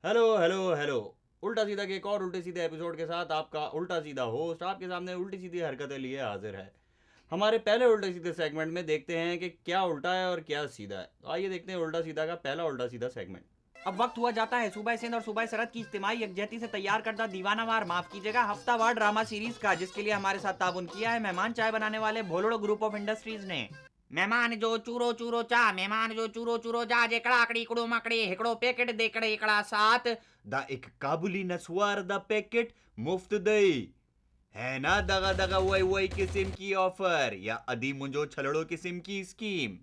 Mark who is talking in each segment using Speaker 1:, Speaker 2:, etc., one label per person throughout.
Speaker 1: Hello hello hello. उल्टा सीधा के एक और उल्टे सीधे एपिसोड के साथ आपका उल्टा सीधा होस्ट आपके सामने उल्टी सीधी हरकतें लिए हाजिर है। हमारे पहले उल्टे सीधे सेगमेंट में देखते हैं कि क्या उल्टा है और क्या सीधा है। तो आइए देखते हैं उल्टा सीधा का पहला उल्टा सीधा सेगमेंट।
Speaker 2: अब वक्त हुआ जाता है सूबह सिंध और सूबह सरहद की इज्तिमाई यकजहती से तैयार करदा दीवानावार माफ कीजिएगा हफ्तावार ड्रामा सीरीज का, जिसके लिए हमारे साथ ताबुन किया है मेहमान चाय बनाने वाले भोलोड़ो ग्रुप ऑफ इंडस्ट्रीज ने। मेहमान जो चूरो चूरो चा, मेहमान जो चूरो चूरो जा, जेकड़ा आकड़ी कुड़ो मकड़ी हिकड़ो पैकेट देकड़े एकड़ा साथ
Speaker 1: द एक काबुली नसवार द पैकेट मुफ्त दई है ना। दगा दगा वही वही किस्म की ऑफर या अदी मुंजो छलड़ो किस्म की स्कीम।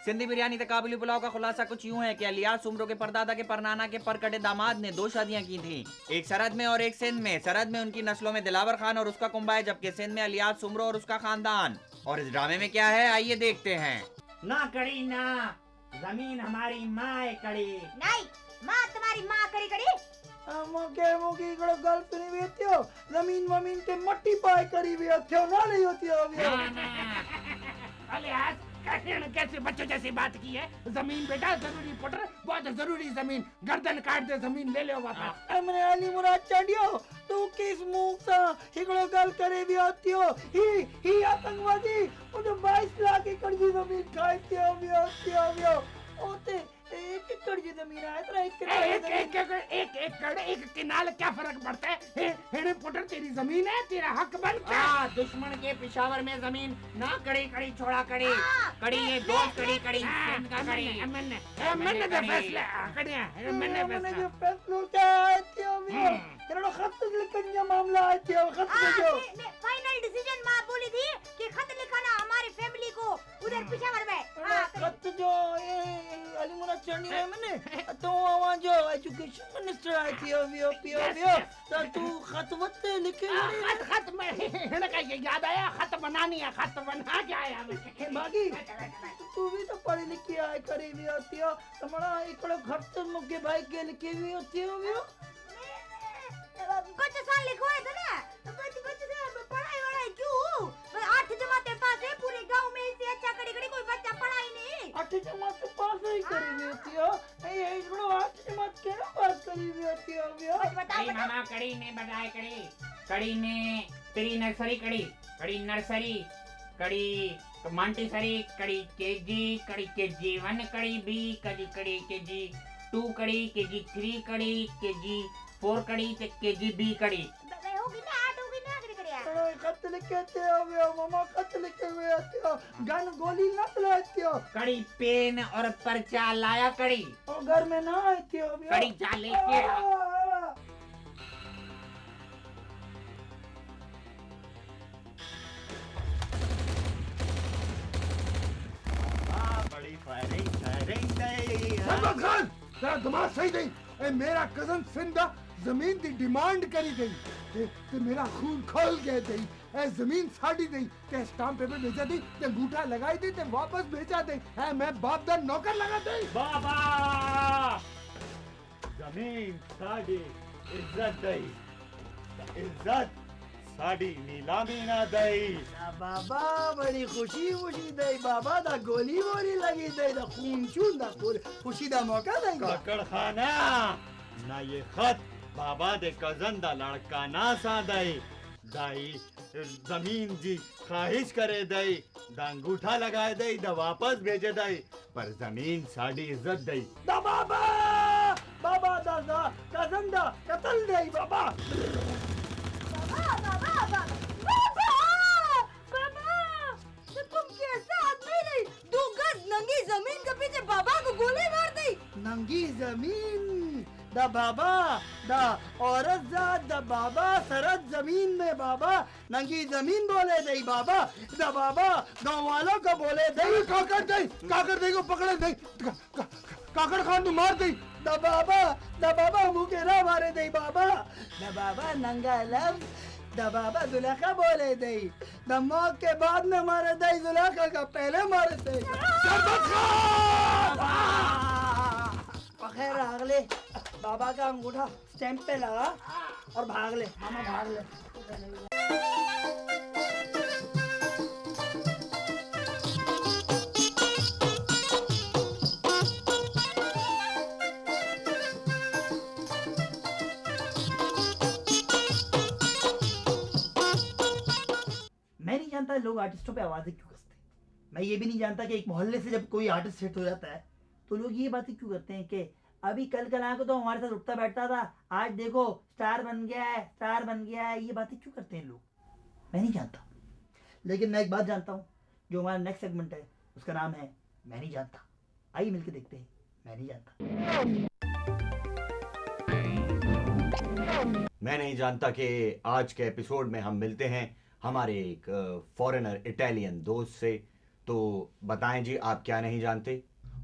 Speaker 2: सिंधी बिरयानी ते काबुली पुलाव का खुलासा कुछ यूं है कि अलियास उम्रो के परदादा के परनाना के परकटे दामाद ने 2 शादियां की थी, एक सरहद में और एक सिंध में। सरहद में उनकी नस्लों में दिलावर खान और उसका कुंबा है, जबकि सिंध में अलियास उम्रो और उसका खानदान। और इस ड्रामे में क्या है आइए देखते हैं।
Speaker 3: ना कड़ी ना, जमीन हमारी माँ कड़ी।
Speaker 4: नहीं, माँ तुम्हारी माँ करी करी।
Speaker 5: मोके मोकी इकड़ो गल्प नहीं वेत्यो, जमीन वमीन के मट्टी पाए करी वेत्यो ना नहीं होती अभी।
Speaker 3: अरे आज कैसे बच्चों जैसी बात की है। जमीन बेटा जरूरी पुत्र, बहुत जरूरी जमीन। गर्दन काट दे जमीन ले लो वापस।
Speaker 5: हमने अली मुराद चढ़ियो तू किस मुंह सा इकड़ो गल करे वेत्यो। ही आतंकवादी उन 22 लाख एकड़ की जमीन खाइत्यो वेत्यो ओते एक एकड़ की जमीन है इतना
Speaker 3: एक एकड़ एक किनाल क्या फर्क पड़ता है। हेड़े पुत्र तेरी जमीन है, तेरा हक बनता है। दुश्मन के पिशावर में जमीन ना कड़ी कड़ी छोड़ा कड़ी कड़ी ये दो कड़ी कड़ी सिंध का कड़ी मैंने तो फैसला कड़िया मैंने
Speaker 5: जो फैसला क्या है त्यो तेरा खत लिखने का मामला है त्यो खत भेजो।
Speaker 4: फाइनल डिसीजन माँ बोली थी कि खत लिखाना हमारी फैमिली को उधर पिशावर में।
Speaker 5: खत जो अली मुराद चढ़नी है मैंने तो वहाँ जो एजुकेशन मिनिस्टर आई थी पियो तो तू खत वत लिखे
Speaker 3: खत में का ये याद आया, खत बनानी है, खत बना के आया
Speaker 5: बागी तू भी तो पढ़ी लिखी आए करी भी होती हो तुम्हारा इकड़ो खत मुके भाई के लिखी भी होती हो
Speaker 4: कुछ साल लिखवाए थे ना, कुछ से पढ़ाई क्यों? 8 जमाते पास है पूरे गांव में, इससे अच्छा कड़ी कड़ी कोई बच्चा पढ़ा ही नहीं।
Speaker 5: 8 जमात पास ही करी भी होती हो। ये इकड़ो 8 जमात के ना पास करी भी होती हो
Speaker 3: कड़ी मामा कड़ी ने बताए कड़ी ने तेरी नर्सरी कड़ी नर्सरी कड़ी मॉन्टेसरी कड़ी केजी 1 कड़ी बी कड़ी केजी 2 कड़ी केजी 3 कड़ी केजी 4 कड़ी ते केजी बी कड़ी
Speaker 4: होगी ना 8 होगी ना कड़ी
Speaker 5: खत लिखते हो मामा खत लिखे हुए आते हो गन गोली न चलाते हो
Speaker 3: कड़ी पेन और पर्चा लाया कड़ी
Speaker 5: और घर में ना आते हो
Speaker 3: कड़ी जा लेके
Speaker 1: बड़ी फायरिंग
Speaker 6: सलमान खान तेरा दिमाग सही नहीं। ए मेरा कजन सिंधा जमीन दी डिमांड करी गई ते मेरा खून खोल गया दई। ए जमीन साड़ी दई ते स्टाम्प पेपर भेजा दी ते अंगूठा लगाई दी ते वापस भेजा दई। ए मैं बाप दा नौकर लगा दई।
Speaker 1: बाबा जमीन साड़ी इज्जत दई, इज्जत साड़ी नीलामी ना दई।
Speaker 5: बाबा बड़ी खुशी दई बाबा दा गोली बोली लगी दई दा खून चून दा खुशी दा मौका दई
Speaker 1: काकड़ खाना ना ये खत बाबा दे कजन दा लड़का ना सा दई दाई जमीन जी ख्वाहिश करे दई दा अंगूठा लगाए दई दा वापस भेजे दई पर जमीन साड़ी इज्जत दई
Speaker 5: दा बाबा दा कजन दा कत्ल दई बाबा
Speaker 4: तुम कैसे आदमी नहीं? 2 गज नंगी जमीन के पीछे बाबा को गोली मार दी।
Speaker 5: नंगी जमीन दा बाबा दा औरत जात दा बाबा सरहद जमीन में बाबा नंगी जमीन बोले दई बाबा दा बाबा गाँव वालों को बोले दई
Speaker 6: काकर दई को पकड़े दई काकड़ खान तू मार दई।
Speaker 5: दा बाबा मुके ना मारे दई बाबा दा बाबा नंगा लफ्ज दा बाबा जुलेखा बोले दई दा मौत के बाद में मारे दई जुलेखा का पहले मारे दई। खैर भाग ले, बाबा का अंगूठा स्टैंप पे लगा और भाग ले मामा, भाग ले। मैं नहीं जानता लोग आर्टिस्टों पे आवाजें क्यों कसते हैं। मैं ये भी नहीं जानता कि एक मोहल्ले से जब कोई आर्टिस्ट हिट हो जाता है तो लोग ये बातें क्यों करते हैं कि अभी कल कल को तो हमारे साथ उठता बैठता था, आज देखो स्टार बन गया है, स्टार बन गया है। ये बातें क्यों करते हैं लोग, मैं नहीं जानता। लेकिन मैं एक बात जानता हूँ, जो हमारा नेक्स्ट सेगमेंट है उसका नाम है मैं नहीं जानता। आइए मिलकर देखते हैं मैं नहीं जानता।
Speaker 1: मैं नहीं जानता कि आज के एपिसोड में हम मिलते हैं हमारे एक फॉरेनर इटालियन दोस्त से। तो बताएं जी, आप क्या नहीं जानते?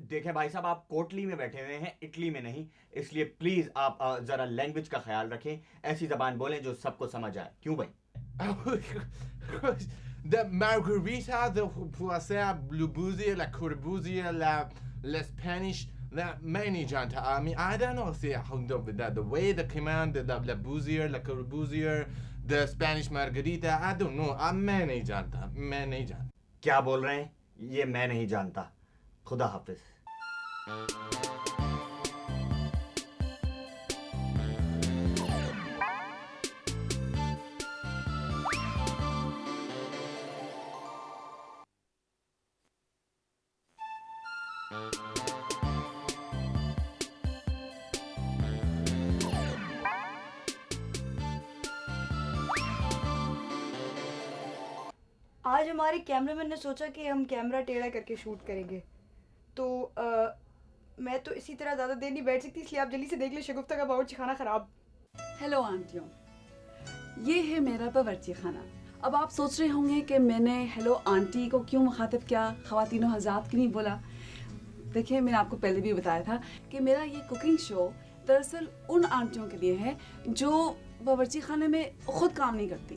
Speaker 1: देखें भाई साहब, आप कोटली में बैठे हुए हैं, इटली में नहीं, इसलिए प्लीज आप जरा लैंग्वेज का ख्याल रखें, ऐसी जबान बोलें जो सबको समझ आए। क्यों भाई?
Speaker 7: The margarita, the puasa, blubusia, la corbuzia, la Spanish, la many janta. I mean, I don't know, see how the way the command, the buzier, la corbuzia, the Spanish margarita, I don't know. I'm many janta, many janta.
Speaker 1: क्या बोल रहे हैं? ये मैं नहीं जानता। खुदा हाफिज।
Speaker 4: आज हमारे कैमरामैन ने सोचा कि हम कैमरा टेढ़ा करके शूट करेंगे, तो मैं तो इसी तरह ज़्यादा देर नहीं बैठ सकती, इसलिए आप जल्दी से देख ले शगुफ्ता का बावर्ची खाना ख़राब।
Speaker 8: हेलो आंटियों, ये है मेरा बावर्ची खाना। अब आप सोच रहे होंगे कि मैंने हेलो आंटी को क्यों मुखातिब किया, ख़वातीनो हज़रात क्यों नहीं बोला। देखिए, मैंने आपको पहले भी बताया था कि मेरा ये कुकिंग शो दरअसल उन आंटियों के लिए है जो बावर्ची खाने में ख़ुद काम नहीं करती।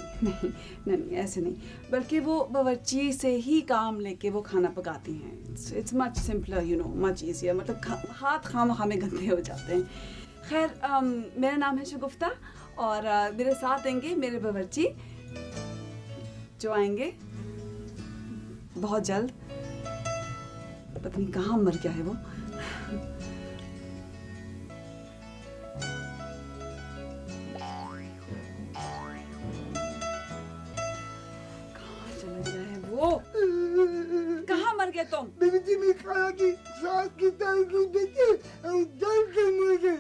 Speaker 8: नहीं ऐसे नहीं, बल्कि वो बावर्ची से ही काम लेके वो खाना पकाती हैं। It's much simpler, you know, much easier. मतलब हाथ खाम में गंदे हो जाते हैं। खैर, मेरा नाम है शगुफ्ता और मेरे साथ आएंगे मेरे बावर्ची, जो आएंगे बहुत जल्द। पता नहीं कहाँ मर गया है वो। कहाँ मर गए तुम?
Speaker 6: बीबी जी, मैं खाना की सास की तरह की बेटी दर्द से मर गई।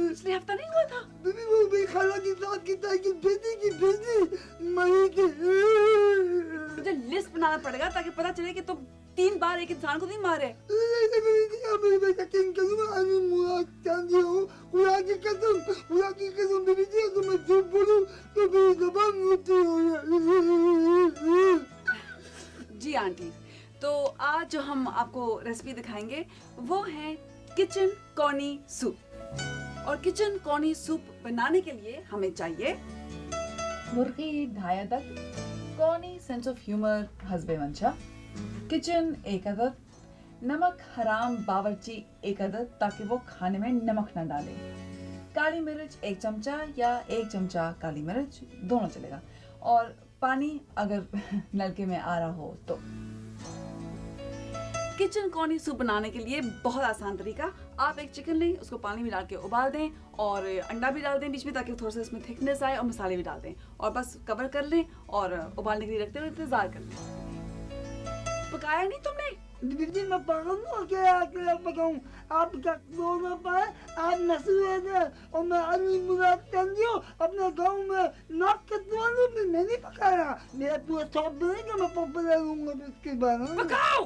Speaker 8: पिछले हफ्ता नहीं हुआ था?
Speaker 6: बीबी, वो मैं खाना की सास की तरह की बेटी मरी गई।
Speaker 8: मुझे लिस्ट बनाना पड़ेगा ताकि पता चले कि तुम 3 बार एक इंसान को नहीं मारे।
Speaker 6: बीबी जी, अगर मैं झूठ बोलूं तो मेरी ज़बान मोटी हो जाएगी।
Speaker 8: जी आंटी, तो आज जो हम आपको रेसिपी दिखाएंगे वो है किचन कॉर्नी सूप। और किचन कॉर्नी सूप बनाने के लिए हमें चाहिए
Speaker 9: मुर्गी 2.5 अदद, कॉर्नी सेंस ऑफ ह्यूमर हस्बे मंशा, किचन 1 अदद, नमक हराम बावर्ची 1 अदद ताकि वो खाने में नमक ना डाले, काली मिर्च 1 चमचा या 1 चमचा काली मिर्च, दोनों चलेगा, और पानी अगर नलके में आ रहा हो तो।
Speaker 8: किचन कॉर्नी सूप बनाने के लिए बहुत आसान तरीका। आप एक चिकन लें, उसको पानी में डाल के उबाल दें और अंडा भी डाल दें बीच में ताकि थोड़ा सा इसमें थिकनेस आए, और मसाले भी डाल दें और बस कवर कर लें और उबालने के लिए रखते हुए इंतजार कर लें। पकाया नहीं तुमने?
Speaker 5: बीबी जी, मैं पागल हूँ क्या अकेला पकाऊं? आप क्या बोल ना पाए? आप नसूए थे और मैं अली मुराद चंदियो अपने गांव में नाक कटवा लूं, मैं नहीं पकाया। मेरा पूरा शौक बनेगा, मैं पॉपुलर हूँगा इसके बाद।
Speaker 8: पकाओ।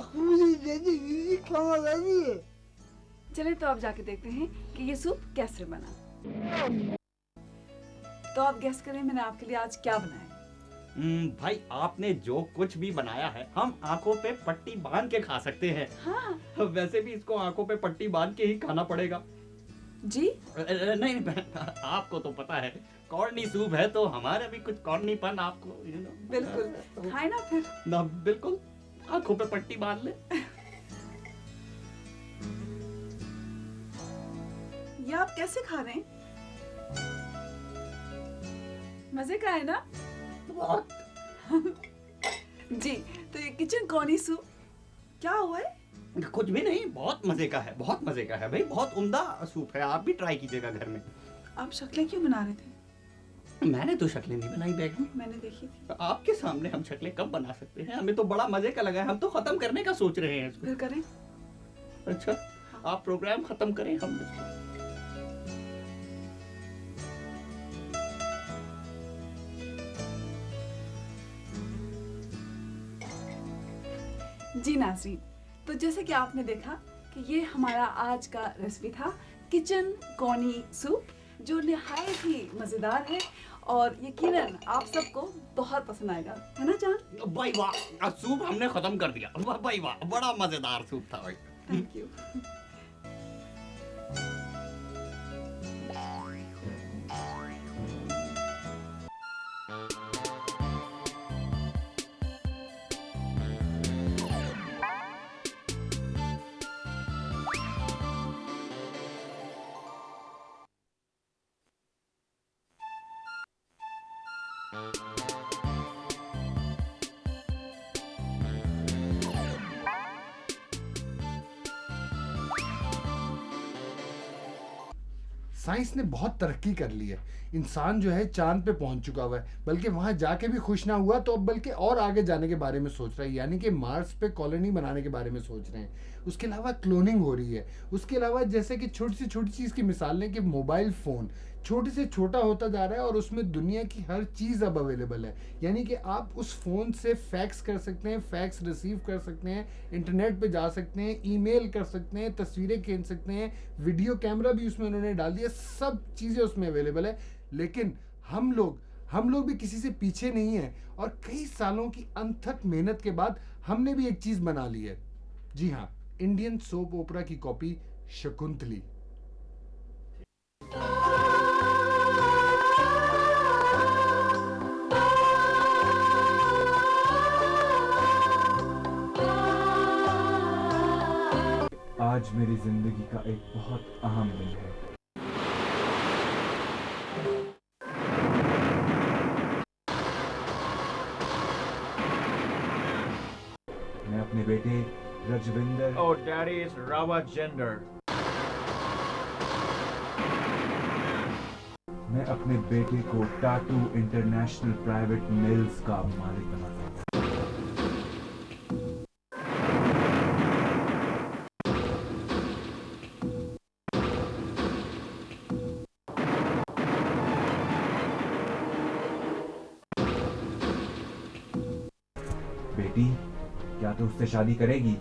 Speaker 5: पूरी जैसी दीदी खाना लाती है।
Speaker 8: चलिए तो अब जाके देखते हैं कि ये सूप कैसे बना। तो आप गेस करें मैंने आपके लिए आज क्या बनाया।
Speaker 2: भाई आपने जो कुछ भी बनाया है हम आंखों पे पट्टी बांध के खा सकते हैं।
Speaker 8: हाँ
Speaker 2: वैसे भी इसको आंखों पे पट्टी बांध के ही खाना पड़ेगा।
Speaker 8: जी,
Speaker 2: नहीं आपको तो पता है कॉर्नी सूप है तो हमारा भी कुछ कॉर्नीपन आपको
Speaker 8: बिल्कुल खाए ना फिर।
Speaker 2: ना बिल्कुल आंखों पे पट्टी बांध ले।
Speaker 8: ये आप कैसे खा रहे हैं? मजे का है ना? जी, तो ये किचन कॉर्नी सूप क्या हुआ है?
Speaker 2: कुछ भी नहीं, बहुत मजे का है, बहुत मजे का है भाई, बहुत उम्दा सूप है। आप भी ट्राई कीजिएगा घर में।
Speaker 8: आप शक्लें क्यों बना रहे थे?
Speaker 2: मैंने तो शक्लें नहीं बनाई बेगम,
Speaker 8: मैंने देखी थी।
Speaker 2: आपके सामने हम शक्लें कब बना सकते हैं? हमें तो बड़ा मजे का लगा है, हम तो खत्म करने का सोच रहे हैं इसको।
Speaker 8: फिर करें।
Speaker 2: अच्छा, आप प्रोग्राम खत्म करें, हम इसको।
Speaker 8: जी नाज़रीन, तो जैसे कि आपने देखा कि ये हमारा आज का रेसिपी था किचन कॉर्नी सूप, जो निहायत ही मज़ेदार है और यकीनन आप सबको बहुत पसंद आएगा, है ना जान?
Speaker 2: भाई वाह, सूप हमने खत्म कर दिया। भाई वाह, बड़ा मजेदार सूप था भाई।
Speaker 8: Thank you.
Speaker 6: साइंस ने बहुत तरक्की कर ली है। इंसान जो है चांद पे पहुंच चुका हुआ है, बल्कि वहां जाके भी खुश ना हुआ तो अब बल्कि और आगे जाने के बारे में सोच रहा है, यानी कि मार्स पे कॉलोनी बनाने के बारे में सोच रहे हैं। उसके अलावा क्लोनिंग हो रही है। उसके अलावा जैसे कि छोटी से छोटी चीज़ की मिसाल लें कि मोबाइल फ़ोन छोटे से छोटा होता जा रहा है और उसमें दुनिया की हर चीज़ अब अवेलेबल है। यानी कि आप उस फ़ोन से फैक्स कर सकते हैं, फैक्स रिसीव कर सकते हैं, इंटरनेट पे जा सकते हैं, ईमेल कर सकते हैं, तस्वीरें खींच सकते हैं, वीडियो कैमरा भी उसमें उन्होंने डाल दिया, सब चीज़ें उसमें अवेलेबल है। लेकिन हम लोग भी किसी से पीछे नहीं हैं और कई सालों की अनथक मेहनत के बाद हमने भी एक चीज़ बना ली है। जी हाँ, इंडियन सोप ओपरा की कॉपी शकुंतली।
Speaker 10: आज मेरी जिंदगी का एक बहुत अहम दिन है। मैं अपने बेटे Rajwinder
Speaker 11: Oh, daddy, it's Rawa Gender.
Speaker 10: मैं अपने बेटे को टाटू इंटरनेशनल प्राइवेट मिल्स का मालिक बनाता हूँ। बेटी, क्या तू उससे शादी करेगी?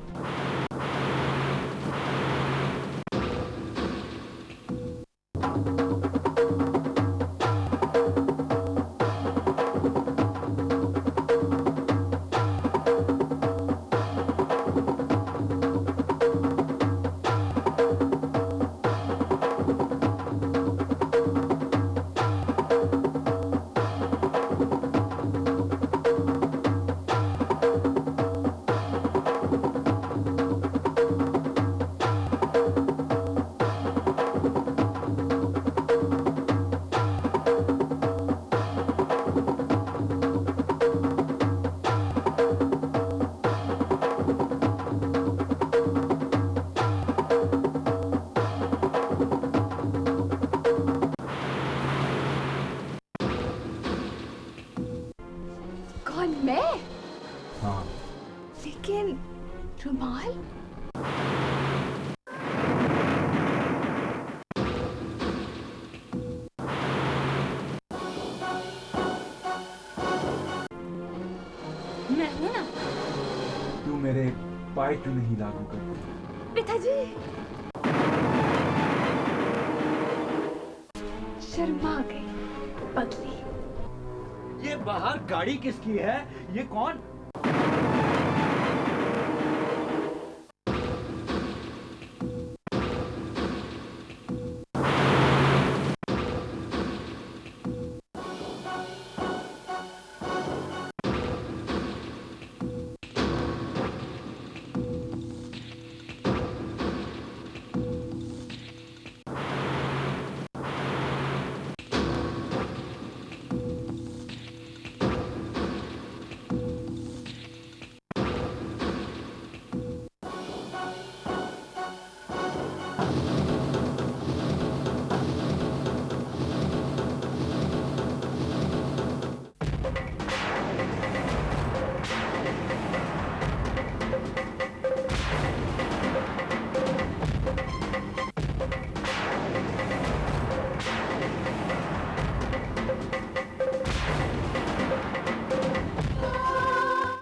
Speaker 4: कौन, मैं?
Speaker 10: हाँ,
Speaker 4: लेकिन रुमाल? मैं हूं ना।
Speaker 10: तू मेरे उपाय क्यों नहीं लागू करते?
Speaker 8: पिताजी शर्मा गई पगली।
Speaker 1: ये बाहर गाड़ी किसकी है? ये कौन?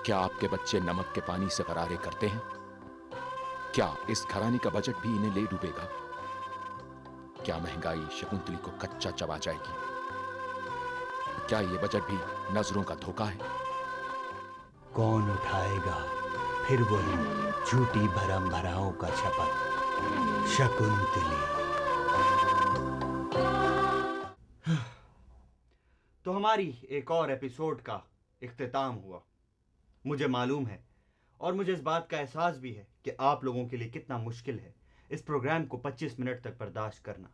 Speaker 12: क्या आपके बच्चे नमक के पानी से गरारे करते हैं? क्या इस घराने का बजट भी इन्हें ले डूबेगा? क्या महंगाई शकुंतली को कच्चा चबा जाएगी? क्या ये बजट भी नजरों का धोखा है?
Speaker 13: कौन उठाएगा फिर वही झूठी भरम भराओं का शपथ? शकुंतली।
Speaker 1: तो हमारी एक और एपिसोड का इख्तिताम हुआ। मुझे मालूम है और मुझे इस बात का एहसास भी है कि आप लोगों के लिए कितना मुश्किल है इस प्रोग्राम को 25 मिनट तक बर्दाश्त करना।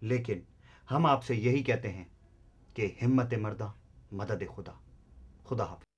Speaker 1: लेकिन हम आपसे यही कहते हैं कि हिम्मत मर्दा मदद खुदा। खुदा हाफिज़।